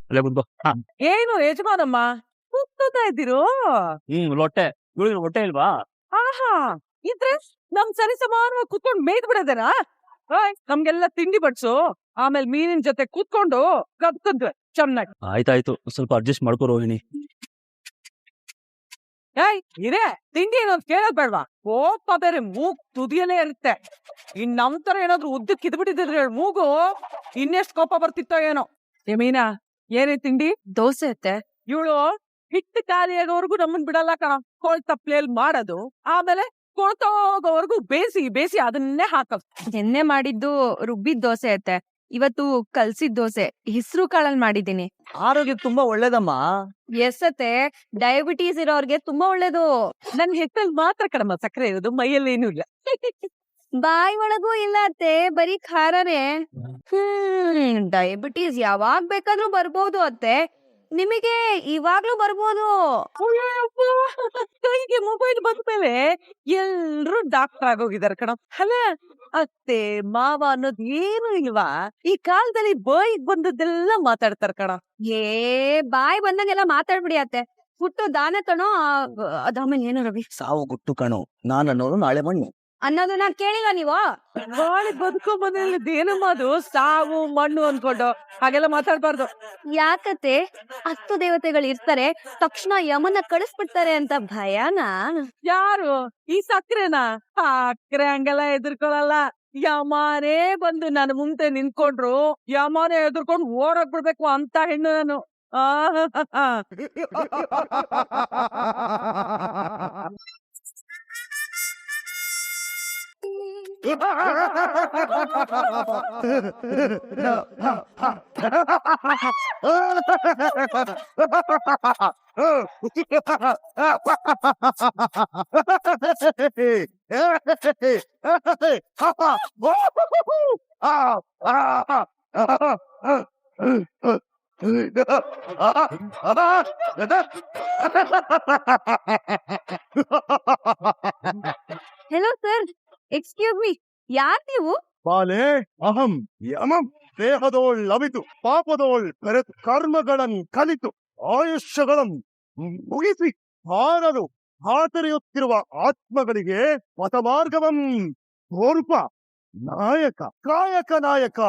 ಅಲ್ಲೇ ಕುತ್ಕೋ. ಏನು ಯಜಮಾನಮ್ಮ ಕೂಗ್ತಾ ಇದ್ದೀರು? ಹೊಟ್ಟೆ ಇವಳಿಗೆ ಹೊಟ್ಟೆ ಇಲ್ವಾ? ಆಹಾ, ಇದ್ರೆ ನಮ್ ಸರಿ ಸಮಾನವಾಗಿ ಕೂತ್ಕೊಂಡ್ ಮೇಯ್ದ್ ಬಿಡೋದೇನಾ? ನಮ್ಗೆಲ್ಲ ತಿಂಡಿ ಬಡ್ಸು, ಆಮೇಲೆ ಮೀನಿನ ಜೊತೆ ಕೂತ್ಕೊಂಡು ಕದ್ಕದ್ವೆ ಚೆನ್ನಾಗಿ. ಆಯ್ತಾಯ್ತು, ಸ್ವಲ್ಪ ಅಡ್ಜಸ್ಟ್ ಮಾಡ್ಕೋ ರೋಹಿಣಿ. ಇರೇ ತಿಂಡಿ ಏನೋ ಕೇಳೋದ್ ಬೇಡ್ವಾ? ಕೋಪ ಬೇರೆ ಮೂಗ್ ತುದಿಯಲ್ಲೇ ಇರುತ್ತೆ. ಇನ್ ನಮ್ ತರ ಏನಾದ್ರು ಉದ್ದಕ್ ಇದ್ಬಿಟ್ಟಿದ್ರೆ ಮೂಗು ಇನ್ನೆಷ್ಟ್ ಕೋಪ ಬರ್ತಿತ್ತೋ ಏನೋ. ಮೀನಾ, ಏನೇ ತಿಂಡಿ? ದೋಸೆ ಅತ್ತೆ. ಇವಳು ಹಿಟ್ಟು ಖಾಲಿ ಆಗೋವರೆಗೂ ನಮ್ಮನ್ ಬಿಡಲ್ಲ ಕಣ. ಕೋಳ್ ತಪ್ಲೆಯಲ್ಲಿ ಮಾಡೋದು, ಆಮೇಲೆ ಕೊಳ್ತೋಗೋವರೆಗೂ ಬೇಸಿ ಅದನ್ನೇ ಹಾಕೋದು. ಎಣ್ಣೆ ಮಾಡಿದ್ದು ರುಬ್ಬಿದ ದೋಸೆ ಅತ್ತೆ. ಇವತ್ತು ಕಲ್ಸಿದ ದೋಸೆ ಹೆಸರು ಕಾಳಲ್ಲಿ ಮಾಡಿದೀನಿ. ಆರೋಗ್ಯ ತುಂಬಾ ಒಳ್ಳೇದಮ್ಮ. ಎಸ್ ಅತ್ತೆ, ಡಯಾಬಿಟೀಸ್ ಇರೋರ್ಗೆ ತುಂಬಾ ಒಳ್ಳೇದು. ನನ್ ಹಿಟ್ಟಲ್ಲಿ ಮಾತ್ರ ಕಣಮ್ಮ ಸಕ್ಕರೆ ಇರೋದು, ಮೈಯಲ್ಲಿ ಏನೂ ಇಲ್ಲ. ಬಾಯಿ ಒಳಗೂ ಇಲ್ಲ ಅತ್ತೆ, ಬರೀ ಖಾರನೇ. ಡಯಾಬಿಟೀಸ್ ಯಾವಾಗ ಬೇಕಾದ್ರೂ ಬರ್ಬೋದು ಅತ್ತೆ, ನಿಮಗೆ ಇವಾಗ್ಲೂ ಬರ್ಬೋದು. ಕೈಗೆ ಮೊಬೈಲ್ ಬಂದ್ಮೇಲೆ ಎಲ್ರು ಡಾಕ್ಟರ್ ಆಗೋಗಿದಾರೆ ಕಣ. ಅಲ್ಲ, ಅತ್ತೆ ಮಾವ ಅನ್ನೋದ್ ಏನು ಇಲ್ವಾ? ಈ ಕಾಲದಲ್ಲಿ ಬಾಯಿಗ್ ಬಂದದ್ದೆಲ್ಲ ಮಾತಾಡ್ತಾರ ಕಣ. ಏ ಬಾಯಿ ಬಂದಂಗೆಲ್ಲ ಮಾತಾಡ್ಬಿಡಿ ಅತ್ತೆ. ಹುಟ್ಟು ದಾನ ಕಣೋ, ಅದಾಮೇಲೆ ಏನು ರವಿ? ಸಾವು ಗುಟ್ಟು ಕಣು, ನಾನು ಅನ್ನೋದು ನಾಳೆ ಮಣ್ಣು ಅನ್ನೋದನ್ನ ಕೇಳಿಲ್ಲ ನೀವು? ಬಾಳಿ ಬದುಕೋ ಮನೆಯಲ್ಲಿ ಏನಮ್ಮ ಅದು ಸಾವು ಮಣ್ಣು ಅನ್ಕೊಂಡು ಹಾಗೆಲ್ಲ ಮಾತಾಡ್ಬಾರ್ದು. ಯಾಕತ್ತೆ? ಹತ್ತು ದೇವತೆಗಳು ಇರ್ತಾರೆ, ತಕ್ಷಣ ಯಮನ ಕಳಿಸ್ಬಿಡ್ತಾರೆ ಅಂತ ಭಯನಾ? ಯಾರು ಈ ಸಕ್ರೆನಾ? ಸಕ್ರೆ ಹಂಗೆಲ್ಲ ಎದುರ್ಕೊಳಲ್ಲ. ಯಮಾನೇ ಬಂದು ನನ್ನ ಮುಂದೆ ನಿಂತ್ಕೊಂಡ್ರು ಯಮಾನೇ ಎದುರ್ಕೊಂಡು ಓಡೋಗ್ಬಿಡ್ಬೇಕು ಅಂತ ಹೆಣ್ಣು ನಾನು. ಹೆಲೋ ಸರ್, ಎಕ್ಸ್ಕ್ಯೂಸ್ ಮೀ, ಯಾರ್ ನೀವು? ಬಾಲೆ ಅಹಂ ಯಮಂ ದೇಹದೋಳ್ ಪಾಪದೋಳ್ ಬೆರೆತು ಕರ್ಮಗಳನ್ನು ಕಲಿತು ಆಯುಷ್ಯಗಳನ್ನು ಮುಗಿಸಿ ಹಾರಲು ಹಾತರಿಯುತ್ತಿರುವ ಆತ್ಮಗಳಿಗೆ ಪಥಮಾರ್ಗವಂ ತೋರುಪ ನಾಯಕ ಕಾಯಕ ನಾಯಕ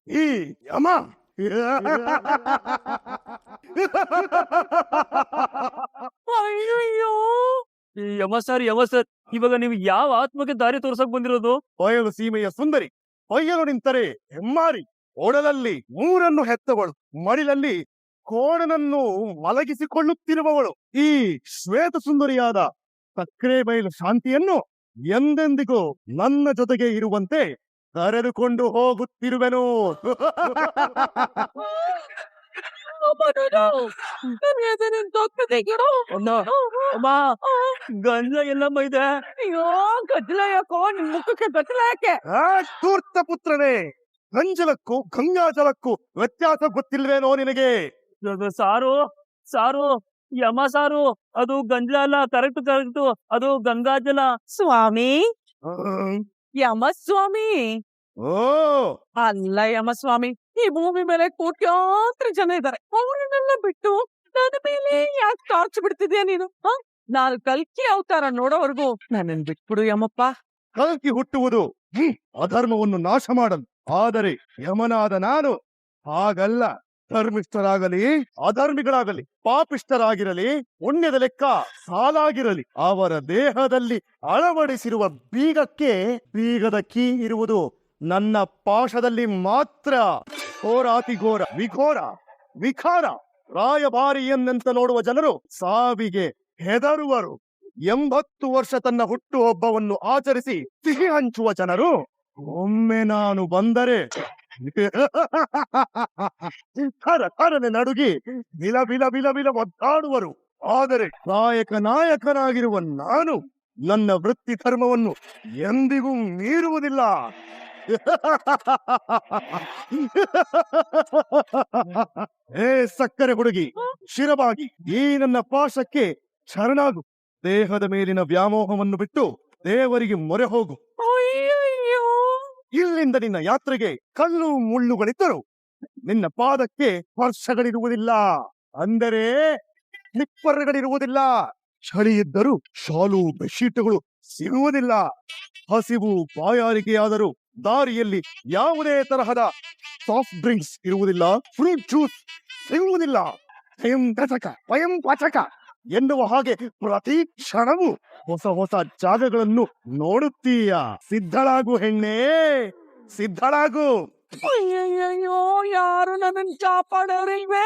ಈ ಯಮ. ಅಯ್ಯಯ್ಯೋ, ಯಮ ಸರ್, ಇವಾಗ ನೀವು ಯಾವ ಆತ್ಮಕ್ಕೆ ದಾರಿ ತೋರ್ಸಕ್ ಬಂದಿರೋದು? ಬಯಲು ಸೀಮೆಯ ಸುಂದರಿ, ಬಯಲು ನಿಂತರೆ ಹೆಮ್ಮಾರಿ, ಓಡಲಲ್ಲಿ ಮೂರನ್ನು ಹೆತ್ತವಳು, ಮಡಿಲಲ್ಲಿ ಕೋಣನನ್ನು ಮಲಗಿಸಿಕೊಳ್ಳುತ್ತಿರುವವಳು, ಈ ಶ್ವೇತ ಸುಂದರಿಯಾದ ಸಕ್ರೆ ಬಯಲು ಶಾಂತಿಯನ್ನು ಎಂದೆಂದಿಗೂ ನನ್ನ ಜೊತೆಗೆ ಇರುವಂತೆ ಕರೆದುಕೊಂಡು ಹೋಗುತ್ತಿರುವೆನು. ಗಂಜ ಎಲ್ಲಮ್ಮ ಇದೆ. ಅಯ್ಯೋ ಗದ್ದಲ ಯಾಕೋ ನಿಮ್ ಮುಖಕ್ಕೆ ಗದ್ದಲ ಯಾಕೆ? ಧೂರ್ತ ಪುತ್ರನೇ, ಗಂಜಲಕ್ಕೂ ಗಂಗಾಜಲಕ್ಕೂ ವ್ಯತ್ಯಾಸ ಗೊತ್ತಿಲ್ವೇನೋ ನಿನಗೆ? ಸಾರು ಯಮ ಸಾರು, ಅದು ಗಂಜಲ ಅಲ್ಲ. ಕರೆಕ್ಟ್, ಅದು ಗಂಗಾಜಲ. ಸ್ವಾಮಿ, ಹ್ಮ್. ಯಮಸ್ವಾಮಿ ಓ, ಅಲ್ಲ ಯಮಸ್ವಾಮಿ, ಈ ಭೂಮಿ ಮೇಲೆ ಕೋಟ್ಯಾಂತರ ಜನ ಇದ್ದಾರೆ. ಅವರನ್ನೆಲ್ಲ ಬಿಟ್ಟು ನನ್ನ ಮೇಲೆ ಯಾಕೆ ಟಾರ್ಚ್ ಬಿಡ್ತಿದ್ಯಾ ನೀನು? ನಾನು ಕಲ್ಕಿ ಅವತಾರ ನೋಡೋವರೆಗೂ ನನ್ನನ್ ಬಿಟ್ಬಿಡು ಯಮಪ್ಪ. ಕಲ್ಕಿ ಹುಟ್ಟುವುದು ಅಧರ್ಮವನ್ನು ನಾಶ ಮಾಡಲು, ಆದರೆ ಯಮನಾದ ನಾನು ಹಾಗಲ್ಲ. ಧರ್ಮಿಷ್ಠರಾಗಲಿ ಅಧರ್ಮಿಗಳಾಗಲಿ, ಪಾಪಿಷ್ಠರಾಗಿರಲಿ ಪುಣ್ಯದ ಲೆಕ್ಕ ಸಾಲಾಗಿರಲಿ, ಅವರ ದೇಹದಲ್ಲಿ ಅಳವಡಿಸಿರುವ ಬೀಗದ ಕೀ ಇರುವುದು ನನ್ನ ಪಾಶದಲ್ಲಿ ಮಾತ್ರ. ಘೋರಾತಿಘೋರ ವಿಘೋರ ವಿಖಾರ ರಾಯಭಾರಿ ಎಂದಂತ ನೋಡುವ ಜನರು ಸಾವಿಗೆ ಹೆದರುವರು. 80 ವರ್ಷ ತನ್ನ ಹುಟ್ಟುಹಬ್ಬವನ್ನು ಆಚರಿಸಿ ಸಿಹಿ ಹಂಚುವ ಜನರು ಒಮ್ಮೆ ನಾನು ಬಂದರೆ ಥರನೆ ನಡುಗಿ ಬಿಲ ಬಿಲ ಬಿಲ ಬಿಲ ಒದ್ದಾಡುವರು. ಆದರೆ ನಾಯಕನಾಗಿರುವ ನಾನು ನನ್ನ ವೃತ್ತಿ ಧರ್ಮವನ್ನು ಎಂದಿಗೂ ಮೀರುವುದಿಲ್ಲ. ಏ ಸಕ್ಕರೆ ಹುಡುಗಿ, ಶಿರವಾಗಿ ಈ ನನ್ನ ಪಾಶಕ್ಕೆ ಶರಣಾಗು. ದೇಹದ ಮೇಲಿನ ವ್ಯಾಮೋಹವನ್ನು ಬಿಟ್ಟು ದೇವರಿಗೆ ಮೊರೆ ಹೋಗು. ಅಯ್ಯಯ್ಯೋ, ಇಲ್ಲಿಂದ ನಿನ್ನ ಯಾತ್ರೆಗೆ ಕಲ್ಲು ಮುಳ್ಳುಗಳಿದ್ದರು ನಿನ್ನ ಪಾದಕ್ಕೆ ಸ್ಪರ್ಶಗಳಿರುವುದಿಲ್ಲ. ಅಂದರೆ ಸ್ಲಿಪ್ಪರ್ಗಳಿರುವುದಿಲ್ಲ. ಚಳಿ ಇದ್ದರೂ ಶಾಲು ಬೆಡ್ಶೀಟ್ಗಳು ಸಿಗುವುದಿಲ್ಲ. ಹಸಿವು ಬಾಯಾರಿಕೆಯಾದರೂ ದಾರಿಯಲ್ಲಿ ಯಾವುದೇ ತರಹದ ಸಾಫ್ಟ್ ಡ್ರಿಂಕ್ಸ್ ಇರುವುದಿಲ್ಲ. ಫ್ರೂಟ್ ಜ್ಯೂಸ್ ಸಿಗುವುದಿಲ್ಲ. ಸ್ವಯಂ ಕಚಕ ಸ್ವಯಂ ಪಚಕ ಎನ್ನುವ ಹಾಗೆ ಪ್ರತಿ ಕ್ಷಣವೂ ಹೊಸ ಹೊಸ ಜಾಗಗಳನ್ನು ನೋಡುತ್ತೀಯ. ಸಿದ್ಧಳಾಗು ಹೆಣ್ಣೆ, ಸಿದ್ಧಳಾಗು. ಅಯ್ಯಯ್ಯೋ, ಯಾರು ನನ್ನ ಕಾಪಾಡೋರಿಲ್ವೇ?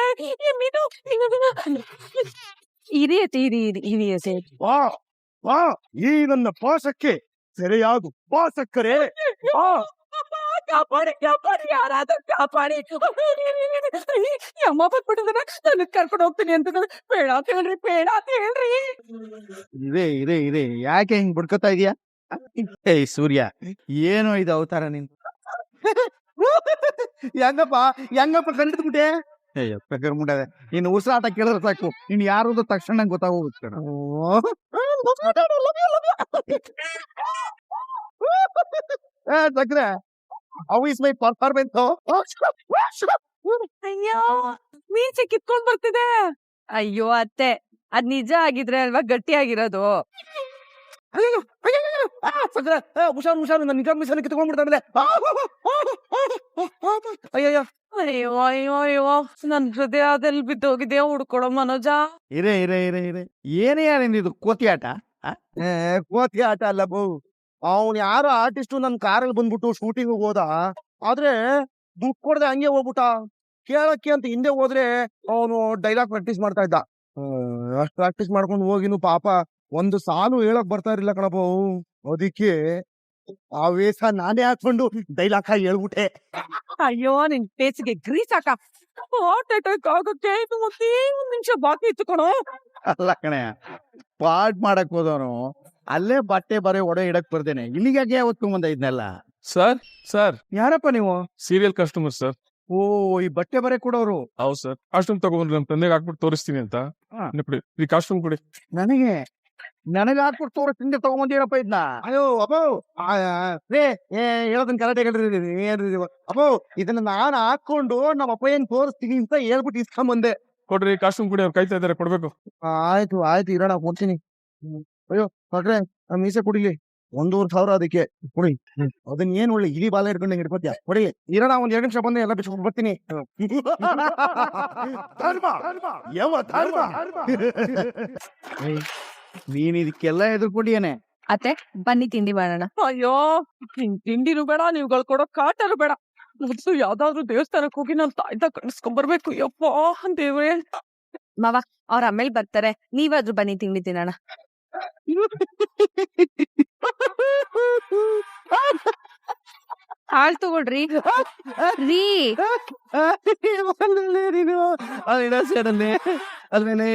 ಹಿರಿಯತೆ ಹಿರಿಯತೆ ಬಾ ಬಾ, ಈ ನನ್ನ ಪಾಶಕ್ಕೆ ಸೆರೆಯಾಗು. ಬಾ ಸಕ್ಕರೆ, ಬಾ. ಕಾಪಾಡಿ ಕಾಪಾಡಿ, ಯಾರಾದ್ರೂ ಕಾಪಾಡಿ. ಅಮ್ಮ ಬಂದ್ಬಿಟ್ಟಿದ್ರೆ ನನ್ನ ಕರ್ಕೊಂಡು ಹೋಗ್ತೀನಿ ಅಂತ ಬೇಡ ಅಂತ ಹೇಳ್ರಿ, ಬೇಡ ಅಂತ ಹೇಳ್ರಿ. ಇದೆ ಯಾಕೆ ಹಿಂಗ್ ಬಿಡ್ಕೊತಾ ಇದೀಯಾ? ಏಯ್ ಸೂರ್ಯ, ಏನೋ ಇದು ಅವತಾರ ನಿನ್. ಹೆಂಗಪ್ಪ ಕಂಡಿದ್ಬಿಟ್ಟೆ? ಮುಂಡೆ ಇನ್ನು ಉಸಿರಾಟ ಕೇಳಿದ್ರೆ ಸಾಕು, ನೀನ್ ಯಾರು ತಕ್ಷಣ ಗೊತ್ತಾಗೋಗುತ್ತೆ. ಸಕ್ರೆ, how is my performance? ಅಯ್ಯೋ, ಮೀಸೆ ಕಿತ್ಕೊಂಡ್ ಬರ್ತಿದೆ. ಅಯ್ಯೋ ಅತ್ತೆ, ಅದ್ ನಿಜ ಆಗಿದ್ರೆ ಅಲ್ವಾ ಗಟ್ಟಿಯಾಗಿರೋದು. ಹುಷಾರು, ನನ್ನ ನಿಜ ಮೀಸಲ್ಲಿ ಕಿತ್ಕೊಂಡ್ಬಿಡ್ತಾಮೇಲೆ. ಅಯ್ಯಯ್ಯೋ, ಅಯ್ಯೋ ಅಯ್ಯೋ ಅಯ್ಯೋ, ನನ್ ಹೃದಯದಲ್ಲಿ ಬಿದ್ದೋಗಿದೆ. ಹುಡ್ಕೊಡೋ ಮನೋಜ. ಇರೇ ಏನೇ ಇದು ಕೋತಿ ಆಟ? ಕೋತಿ ಆಟ ಅಲ್ಲ ಬೋ. ಅವ್ನು ಯಾರೋ ಆರ್ಟಿಸ್ಟು ನನ್ನ ಕಾರಲ್ಲಿ ಬಂದ್ಬಿಟ್ಟು ಶೂಟಿಂಗ್ ಹೋದ. ಆದ್ರೆ ದುಡ್ಡು ಕೊಡದೆ ಹಂಗೆ ಹೋಗ್ಬಿಟ್ಟ. ಕೇಳಕ್ಕೆ ಅಂತ ಹಿಂದೆ ಹೋದ್ರೆ ಅವನು ಡೈಲಾಗ್ ಪ್ರಾಕ್ಟೀಸ್ ಮಾಡ್ತಾ ಇದ್ದ. ಅಷ್ಟು ಪ್ರಾಕ್ಟೀಸ್ ಮಾಡ್ಕೊಂಡು ಹೋಗಿನು ಪಾಪ ಒಂದು ಸಾಲು ಹೇಳಕ್ ಬರ್ತಾ ಇರ್ಲಿಲ್ಲ ಕಣಪ್ಪ. ಅದಕ್ಕೆ ಆ ವೇಷ ನಾನೇ ಹಾಕೊಂಡು ಡೈಲಾಗ್ ಹಾಕಿ ಹೇಳ್ಬಿಟ್ಟೆ. ಅಯ್ಯೋ, ನಿನ್ ಪೇಸಿಗೆ ಗ್ರೀಸ್ ಹಾಕ. ಹಾರ್ಟ್ ಅಟ್ಯಾಕ್ ಆಗೋಕೆ ಇದು ಒಂದೇ ಒಂದ್ ನಿಮಿಷ ಬಾಕಿ ಇತ್ತು ಕಣೋ. ಅಲ್ಲ ಕಣೆ, ಪಾಟ್ ಮಾಡಕ್ ಹೋದವನು ಅಲ್ಲೇ ಬಟ್ಟೆ ಬರೆ ಒಡೆ ಇಡಕ್ ಬರ್ದೇನೆ. ಇಲ್ಲಿಗೆ ಹೊತ್ಕೊಂಡ್ ಇದನ್ನೆಲ್ಲ. ಸರ್ ಸರ್, ಯಾರಪ್ಪ ನೀವು? Serial customer sir. ಓ, ಈ ಬಟ್ಟೆ ಬರೆ ಕೊಡೋರು? ಹೌದು ಸರ್. ಕಾಸ್ಟ್ಯೂಮ್ ತಗೊಂಡ್ರೆ ನಮ್ಮ ತಂದೆಗೆ ಹಾಕ್ಬಿಟ್ಟು ತೋರಿಸ್ತೀನಿ ಅಂತ. ಹಾ. ಕೊಡಿ, ಈ ಕಾಸ್ಟ್ಯೂಮ್ ಕೊಡಿ. ನನಗೆ ಹಾಕ್ಬಿಟ್ಟು ತೋರಿಸ್ತಿಂದೆ ತಗೊಂಬಂದಿರಪ್ಪ ಇದನ್ನ. ಅಯ್ಯೋ ಅಪ್ಪೋ, ರೇ ಹೇಳೋದನ್ನ ಕರೆಕ್ಟ್ ಹೇಳ್ರಿ. ಅಪ್ಪೋ, ಇದನ್ನ ನಾನು ಹಾಕೊಂಡು ನಮ್ಮ ಅಪ್ಪ ಏನ್ ತೋರಿಸ್ತೀನಿ ಅಂತ ಹೇಳ್ಬಿಟ್ಟು ಇಸ್ಕೊಂಬಂದೆ. ಕೊಡ್ರಿ ಕಾಸ್ಟ್ಯೂಮ್ ಕೊಡಿ, ಅವ್ರು ಕಾಯ್ತಾ ಇದಾರೆ, ಕೊಡ್ಬೇಕು. ಆಯ್ತು ಇರೋಣ, ಕೊಡ್ತೀನಿ. ಅಯ್ಯೋ ಮಕ್ಳೆ, ಮೀಸೆ ಕುಡಿಲಿ 1,500 ಅದಕ್ಕೆ ಕೊಡಿ. ಅದನ್ನ ಏನ್ ಒಳ್ಳೆ ಇಲಿ ಬಾಲ ಹಿಡ್ಕೊಂಡು ಹಿಡ್ಕೊತ್ಯಾ? ಕೊಡಿ, ಇರೋಣ, ಒಂದ್ 2 ನಿಮಿಷ ಬಂದು ಎಲ್ಲ ಬಿಚ್ಕೊಂಡು ಬರ್ತೀನಿ. ಧರ್ಮ ಯಮ ಧರ್ಮ. ನೀನ್ ಇದಕ್ಕೆಲ್ಲ ಎದುರ್ಕೊಂಡಿಯೇನೆ? ಅತ್ತೆ ಬನ್ನಿ ತಿಂಡಿ ಮಾಡೋಣ. ಅಯ್ಯೋ, ನಿನ್ ತಿಂಡಿನೂ ಬೇಡ, ನೀವುಗಳು ಕೊಡೋ ಕಾಟನು ಬೇಡ. ಮೊದ್ಲು ಯಾವ್ದಾದ್ರು ದೇವಸ್ಥಾನಕ್ಕೆ ಹೋಗಿ ನಾನು ತಾಯ್ದ ಕಳಿಸ್ಕೊಂಡ್ ಬರ್ಬೇಕು. ಯಪ್ಪ ದೇವ್ರೆ. ಮಾವ, ಅವ್ರ ಆಮೇಲೆ ಬರ್ತಾರೆ, ನೀವಾದ್ರೂ ಬನ್ನಿ ತಿಂಡಿ ತಿನ್ನೋಣ. ಹಾಳ್ ತಗೊಳ್ರಿ ರೀ. ಅದ್ಮೇಲೆ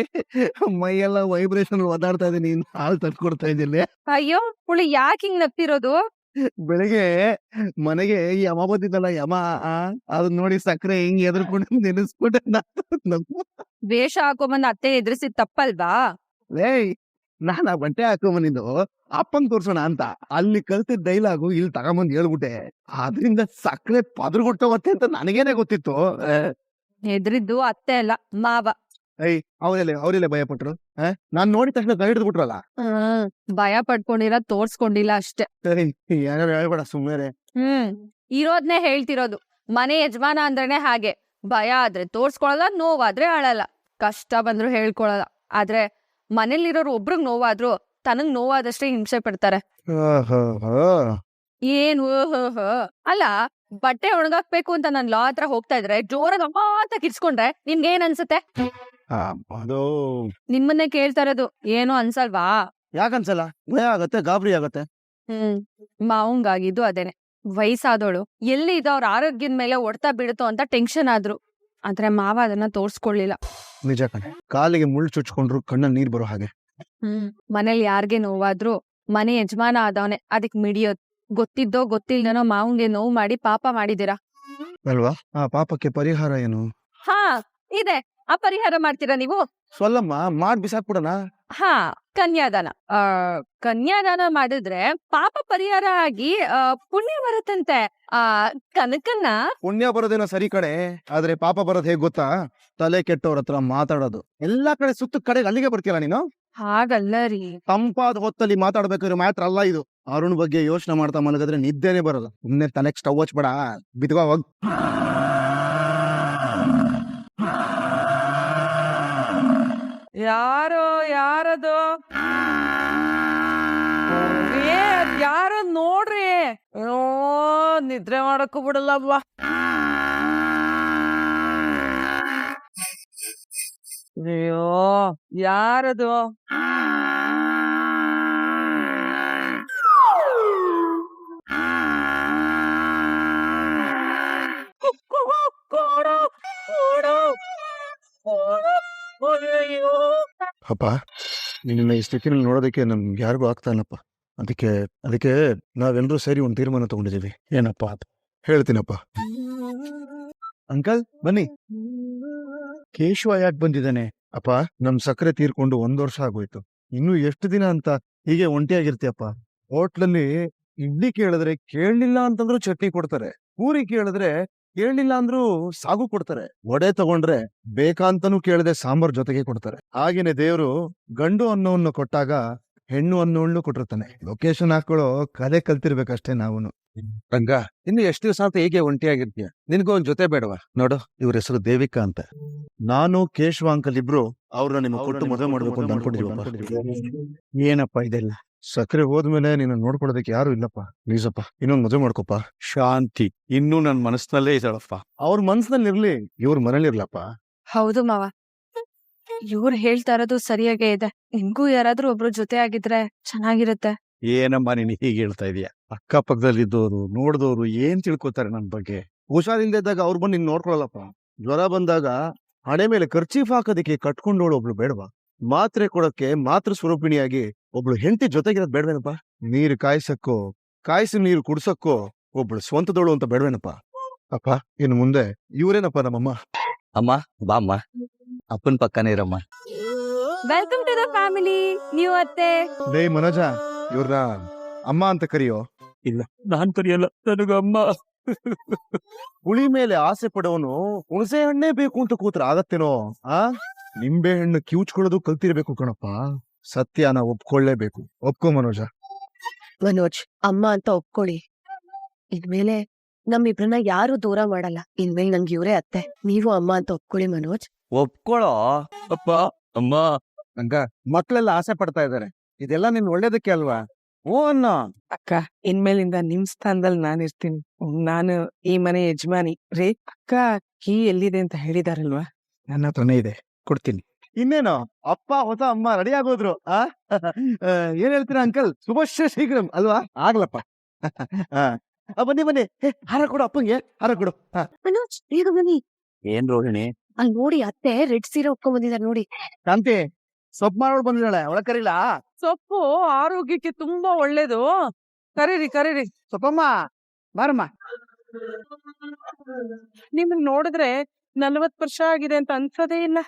ಮೈಯೆಲ್ಲ ವೈಬ್ರೇಷನ್ ಒದಾಡ್ತಾ ಇದೆ. ನೀನ್ ಹಾಲು ತಂದ್ಕೊಡ್ತಾ ಇದ್ದಿಲ್ಲ. ಅಯ್ಯೋ ಹುಳಿ, ಯಾಕೆ ಹಿಂಗ್ ನಗ್ತಿರೋದು? ಬೆಳಿಗ್ಗೆ ಮನೆಗೆ ಈ ಯಮ ಬಂದಿದ್ದಲ್ಲ, ಯಮ, ಅದನ್ನ ನೋಡಿ ಸಕ್ಕರೆ ಹಿಂಗ್ ಎದ್ರಕೊಂಡು ನೆನೆಸ್ಬಿಟ್ಟೆ. ವೇಷ ಹಾಕೊಂಬಂದ್ ಅತ್ತೆ ಎದುರಿಸಿದ್ ತಪ್ಪಲ್ವಾ? ಏಯ್, ನಾನ್ ಆ ಬಟ್ಟೆ ಹಾಕೊಂಬಂದಿದ್ದು ಅಪ್ಪನ್ ತೋರ್ಸೋಣ ಅಂತ. ಅಲ್ಲಿ ಕಲ್ತಿದ್ ಡೈಲಾಗು ಇಲ್ಲಿ ತಗೊಂಬಂದ್ ಹೇಳ್ಬಿಟ್ಟೆ. ಆದ್ರಿಂದ ಸಕ್ಕರೆ ಪದ್ರಗೊಟ್ಟೋಗತ್ತೆ ಅಂತ ನನಗೇನೆ ಗೊತ್ತಿತ್ತು. ಎದ್ರಿದ್ದು ಅತ್ತೆ ಅಲ್ಲ, ಮಾವ. ಅವ್ರೆಲ್ಲ ಭಯ ಪಟ್ರು. ನಾನ್ ನೋಡಿದ ತಕ್ಷಣ ಕೈ ಹಿಡಿದು ಬಿಟ್ರಲ್ಲ. ಭಯ ಪಡ್ಕೊಂಡಿಲ್ಲ, ತೋರ್ಸ್ಕೊಂಡಿಲ್ಲ ಅಷ್ಟೇ. ಸರಿ, ಯಾರು ಹೇಳ್ಬೇಡ ಸುಮ್ಮನೆ. ಇರೋದ್ನೇ ಹೇಳ್ತಿರೋದು. ಮನೆ ಯಜಮಾನ ಅಂದ್ರೇನೆ ಹಾಗೆ. ಭಯ ಆದ್ರೆ ತೋರ್ಸ್ಕೊಳಲ್ಲ, ನೋವಾದ್ರೆ ಅಳಲ್ಲ, ಕಷ್ಟ ಬಂದ್ರು ಹೇಳ್ಕೊಳಲ್ಲ. ಆದ್ರೆ ಮನೇಲಿರೋರು ಒಬ್ರಿಗ್ ನೋವಾದ್ರು ತನಗ್ ನೋವಾದಷ್ಟೇ ಹಿಂಸೆ ಪಡ್ತಾರೆ. ಏನು ಅಲ್ಲ, ಬಟ್ಟೆ ಒಣಗಾಕ್ಬೇಕು ಅಂತ ನಾನ್ ಲಾ ಹತ್ರ ಹೋಗ್ತಾ ಇದ್ರೆ ಜೋರಾಗ ಅಮ್ಮ ಅಂತ ಕಿರ್ಸ್ಕೊಂಡ್ರೆ ನಿಮ್ಗೆ ಏನ್ ಅನ್ಸುತ್ತೆ? ಅದು ನಿಮ್ಮನ್ನೇ ಕೇಳ್ತಾ ಇರೋದು, ಏನು ಅನ್ಸಲ್ವಾ? ಯಾಕನ್ಸಲ್ಲ? ಭಯ ಆಗತ್ತೆ, ಗಾಬರಿ ಆಗತ್ತೆ. ಮಾವಂಗಾಗಿದ್ದು ಅದೇನೆ. ವಯಸ್ಸಾದೋಳು ಎಲ್ಲಿ ಇದು, ಅವ್ರ ಆರೋಗ್ಯದ ಮೇಲೆ ಹೊಡ್ತಾ ಬೀಳುತ್ತೋ ಅಂತ ಟೆನ್ಷನ್ ಆದ್ರು. ಆದ್ರೆ ಮಾವ ಅದನ್ನ ತೋರ್ಸ್ಕೊಳ್ಲಿಲ್ಲ. ನಿಜ ಕಣೆ, ಕಾಲಿಗೆ ಮುಳ್ಳು ಚುಚ್ಕೊಂಡ್ರು ಕಣ್ಣಲ್ಲಿ ನೀರ್ ಬರೋ ಹಾಗೆ. ಮನೇಲಿ ಯಾರ್ಗೆ ನೋವಾದ್ರು ಮನೆ ಯಜಮಾನ ಆದವನೆ ಅದಕ್ ಮಿಡಿಯೋದ್. ಗೊತ್ತಿದ್ದೋ ಗೊತ್ತಿಲ್ದನೋ ಮಾವಂಗೆ ನೋವು ಮಾಡಿ ಪಾಪ ಮಾಡಿದೀರಾ ಅಲ್ವಾ? ಆ ಪಾಪಕ್ಕೆ ಪರಿಹಾರ ಏನು? ಹಾ ಇದೆ. ಆ ಪರಿಹಾರ ಮಾಡ್ತೀರಾ ನೀವು? ಸ್ವಲ್ಲಮ್ಮ, ಮಾಡ್ ಬಿಸಾಕ್ಬಿಡಣ. ಹಾ, ಕನ್ಯಾದಾನ. ಕನ್ಯಾದಾನ ಮಾಡಿದ್ರೆ ಪಾಪ ಪರಿಹಾರ ಆಗಿ ಪುಣ್ಯ ಬರುತ್ತಂತೆ. ಆ ಕನಕನ್ನ ಪುಣ್ಯ ಬರೋದೇನೋ ಸರಿ ಕಡೆ, ಆದ್ರೆ ಪಾಪ ಬರೋದ್ ಹೇಗ್ ಗೊತ್ತಾ? ತಲೆ ಕೆಟ್ಟವ್ರ ಹತ್ರ ಮಾತಾಡೋದು. ಎಲ್ಲಾ ಕಡೆ ಸುತ್ತ ಕಡೆಗೆ ಅಲ್ಲಿಗೆ ಬರ್ತೀಯಲ್ಲ ನೀನು. ಹಾಗಲ್ಲ ರೀ. ತಂಪಾದ ಹೊತ್ತಲ್ಲಿ ಮಾತಾಡ್ಬೇಕಾದ್ರೆ ಮ್ಯಾಟ್ರ್ ಅಲ್ಲ ಇದು. ಅರುಣ್ ಬಗ್ಗೆ ಯೋಚನೆ ಮಾಡ್ತಾ ಮಲಗಿದ್ರೆ ನಿದ್ದೆನೆ ಬರಲ್ಲ. ಸುಮ್ನೆ ತಲೆಗೆ ಸ್ಟವ್ ಹಚ್ಬೇಡ, ಬಿದ್ವಾ ಹೋಗ್. ಯಾರದು ಯಾರೋ ನೋಡ್ರಿ. ಏನೋ ನಿದ್ರೆ ಮಾಡಕ್ಕೂ ಬಿಡಲ್ಲವ್ವ. ಅಯ್ಯೋ ಯಾರದು? ಅಪ್ಪ, ನಿನ್ನ ಈ ಸ್ಥಿತಿನಲ್ಲಿ ನೋಡೋದಕ್ಕೆ ನಮ್ಗೆ ಯಾರಿಗೂ ಆಗ್ತಾ ಇಲ್ಲಪ್ಪ. ಅದಕ್ಕೆ ನಾವೆಲ್ಲರೂ ಸೇರಿ ಒಂದು ತೀರ್ಮಾನ ತಗೊಂಡಿದ್ದೀವಿ. ಏನಪ್ಪಾ ಅಂತ ಹೇಳ್ತೀನಪ್ಪ. ಅಂಕಲ್ ಬನ್ನಿ. ಕೇಶವ ಯಾಕೆ ಬಂದಿದ್ದಾನೆ? ಅಪ್ಪ, ನಮ್ ಸಕ್ಕರೆ ತೀರ್ಕೊಂಡು 1 ವರ್ಷ ಆಗೋಯ್ತು. ಇನ್ನು ಎಷ್ಟು ದಿನ ಅಂತ ಹೀಗೆ ಒಂಟಿಯಾಗಿರ್ತೀಯಪ್ಪ? ಹೋಟ್ಲಲ್ಲಿ ಇಡ್ಲಿ ಕೇಳಿದ್ರೆ ಕೇಳಲಿಲ್ಲ ಅಂತಂದ್ರೂ ಚಟ್ನಿ ಕೊಡ್ತಾರೆ. ಪೂರಿ ಕೇಳಿದ್ರೆ ಕೇಳಲಿಲ್ಲ ಅಂದ್ರೂ ಸಾಗು ಕೊಡ್ತಾರೆ. ವಡೆ ತಗೊಂಡ್ರೆ ಬೇಕಂತನೂ ಕೇಳದೆ ಸಾಂಬಾರ್ ಜೊತೆಗೆ ಕೊಡ್ತಾರೆ. ಹಾಗೇನೆ ದೇವ್ರು ಗಂಡು ಅನ್ನೋವನ್ನು ಕೊಟ್ಟಾಗ ಹೆಣ್ಣು ಅನ್ನೋಳ್ನು ಕೊಟ್ಟಿರ್ತಾನೆ. ಲೊಕೇಶನ್ ಹಾಕೊಳ್ಳೋ ಕಲೆ ಕಲ್ತಿರ್ಬೇಕಷ್ಟೇ ನಾವುನು. ರಂಗ, ಇನ್ನು ಎಷ್ಟು ದಿವಸ ಅಂತ ಹೇಗೆ ಒಂಟಿಯಾಗಿರ್ತೀಯ? ನಿನ್ಗೂ ಒಂದ್ ಜೊತೆ ಬೇಡವಾ? ನೋಡು, ಇವ್ರ ಹೆಸರು ದೇವಿಕಾ ಅಂತ. ನಾನು ಕೇಶವ ಅಂಕಲ್ ಇಬ್ರು ಅವ್ರನ್ನ ನಿಮ್ಗೆ ಕೊಟ್ಟು ಮದುವೆ ಮಾಡ್ಬೇಕು ಅಂತ ಅನ್ಕೊಂಡಿದೀವಪ್ಪ. ಏನಪ್ಪ ಇದೆಲ್ಲ? ಸಕ್ಕರೆ ಹೋದ್ಮೇಲೆ ನೀನು ನೋಡ್ಕೊಡೋದಕ್ಕೆ ಯಾರು ಇಲ್ಲಪ್ಪ. ಪ್ಲೀಸಪ್ಪ, ಇನ್ನೊಂದ್ ಮದುವೆ ಮಾಡ್ಕೊಪ್ಪ. ಶಾಂತಿ ಇನ್ನೂ ನನ್ ಮನಸ್ಸಿನಲ್ಲೇ ಇದ್ದಾಳಪ್ಪ. ಅವ್ರ ಮನ್ಸಿನಲ್ಲಿ ಇರ್ಲಿ, ಇವ್ರ ಮನೇಲಿ ಇರ್ಲಪ್ಪ. ಹೌದು ಮಾವ, ಇವ್ರು ಹೇಳ್ತಾ ಇರೋದು ಸರಿಯಾಗೇ ಇದೆ. ನಿಮ್ಗೂ ಯಾರಾದ್ರೂ ಒಬ್ರು ಜೊತೆ ಆಗಿದ್ರೆ ಚೆನ್ನಾಗಿರುತ್ತೆ. ಏನಮ್ಮ ನೀನು ಹೀಗೆ ಹೇಳ್ತಾ ಇದೀಯ? ಅಕ್ಕಪಕ್ಕದಲ್ಲಿದ್ದವರು ನೋಡಿದವರು ಏನ್ ತಿಳ್ಕೊತಾರೆ ನನ್ ಬಗ್ಗೆ? ಹುಷಾರಿಲ್ದಿದ್ದಾಗ ಅವ್ರು ಬಂದು ನಿನ್ ನೋಡ್ಕೊಳಲ್ಲಪ್ಪ. ಜ್ವರ ಬಂದಾಗ ಹಣೆ ಮೇಲೆ ಖರ್ಚೀಫ್ ಹಾಕೋದಿಕ್ಕೆ ಕಟ್ಕೊಂಡೋಳು ಒಬ್ಳು ಬೇಡವಾ? ಮಾತ್ರೆ ಕೊಡಕ್ಕೆ ಮಾತೃ ಸ್ವರೂಪಿಣಿಯಾಗಿ ಒಬ್ಳು ಹೆಂಡತಿ ಜೊತೆಗಿರೋದ್ ಬೇಡವೇನಪ್ಪ? ನೀರು ಕಾಯ್ಸಕ್ಕೋ ಕಾಯಿಸಿ ನೀರು ಕುಡ್ಸಕ್ಕೋ ಒಬ್ಳು ಸ್ವಂತದೋಳು ಅಂತ ಬೇಡವೇನಪ್ಪ? ಅಪ್ಪ, ಇನ್ನು ಮುಂದೆ ಇವ್ರೇನಪ್ಪ ನಮ್ಮಮ್ಮ. ಅಮ್ಮ ಬಾಮ್ಮ, ಅಪ್ಪನ ಪಕ್ಕನೇ ಇರಮ್ಮ. Welcome to the family. ನೀವು ಅತ್ತೆ. ಲೇ ಮನೋಜ, ಇವ್ರನ್ನ ಅಮ್ಮ ಅಂತ ಕರಿಯೋ. ನಾನ್ ಕರಿಯಲ್ಲ, ನನಗಮ್ಮ. ಹುಳಿ ಮೇಲೆ ಆಸೆ ಪಡೋನು ಹುಣಸೆ ಹಣ್ಣೇ ಬೇಕು ಅಂತ ಕೂತ್ರ ಆಗತ್ತೇನೋ? ನಿಂಬೆ ಹಣ್ಣು ಕಿವುಚ್ಕೊಳ್ಳೋದು ಕಲ್ತಿರ್ಬೇಕು ಕಣಪ್ಪ. ಸತ್ಯನ ಒಪ್ಕೊಳ್ಳೇಬೇಕು. ಒಪ್ಕೊ ಮನೋಜ. ಮನೋಜ್, ಅಮ್ಮ ಅಂತ ಒಪ್ಕೊಳ್ಳಿ. ಇನ್ಮೇಲೆ ನಮ್ಮಿಬ್ರನ್ನ ಯಾರು ದೂರ ಮಾಡಲ್ಲ. ಇನ್ಮೇಲೆ ನಂಗೆ ಇವ್ರೇ ಅತ್ತೆ. ನೀವು ಅಮ್ಮ ಅಂತ ಒಪ್ಕೊಳ್ಳಿ ಮನೋಜ್. ಒಪ್ಕೊಳ್ಳೋ. ಅಪ್ಪ, ಅಮ್ಮ. ರಂಗ, ಮಕ್ಳೆಲ್ಲ ಆಸೆ ಪಡ್ತಾ ಇದಾರೆ. ಇದೆಲ್ಲ ನಿನ್ ಒಳ್ಳೇದಕ್ಕೆ ಅಲ್ವಾ? ಓ ಅನ್ನೋ ಅಕ್ಕ, ಇನ್ಮೇಲಿಂದ ನಿಮ್ ಸ್ಥಾನದಲ್ಲಿ ನಾನು ಇರ್ತೀನಿ. ನಾನು ಈ ಮನೆ ಯಜಮಾನಿ ರೇ. ಅಕ್ಕ ಕೀ ಎಲ್ಲಿದೆ ಅಂತ ಹೇಳಿದಾರಲ್ವಾ? ನನ್ನ ಹತ್ರನೇ ಇದೆ, ಕೊಡ್ತೀನಿ. ಇನ್ನೇನು ಅಪ್ಪ ಹೊಸ ಅಮ್ಮ ರೆಡಿ ಆಗೋದ್ರು. ಏನ್ ಹೇಳ್ತೀರಾ ಅಂಕಲ್? ಶುಭಶ್ಯ ಶೀಘ್ರಂ ಅಲ್ವಾ? ಆಗ್ಲಪ್ಪ. ಬನ್ನಿ ಬನ್ನಿ. ಹಾರ ಕೊಡು ಅಪ್ಪಂಗೆ, ಹಾರ ಕೊಡು. ಮನೋಜ್, ಬೇಗ ಬನ್ನಿ. ಏನ್ ರೋಹಿಣಿ? ಅಲ್ಲಿ ನೋಡಿ, ಅತ್ತೆ ರೆಡ್ ಸೀರೆ ಉಟ್ಕೊಂಡ್ ಬಂದಿದ್ದಾರೆ ನೋಡಿ. ಶಾಂತಿ, ಸೊಪ್ಪು ಮಾಡೋಳು ಬಂದಿದ್ದಾಳೆ, ಒಳಗ್ ಕರೀಲಾ? ಸೊಪ್ಪು ಆರೋಗ್ಯಕ್ಕೆ ತುಂಬಾ ಒಳ್ಳೇದು. ಕರೀರಿ. ಸೊಪ್ಪಮ್ಮ ಬಾರಮ್ಮ. ನಿಮ್ಗೆ ನೋಡಿದ್ರೆ 40 ವರ್ಷ ಆಗಿದೆ ಅಂತ ಅನ್ಸೋದೇ ಇಲ್ಲ.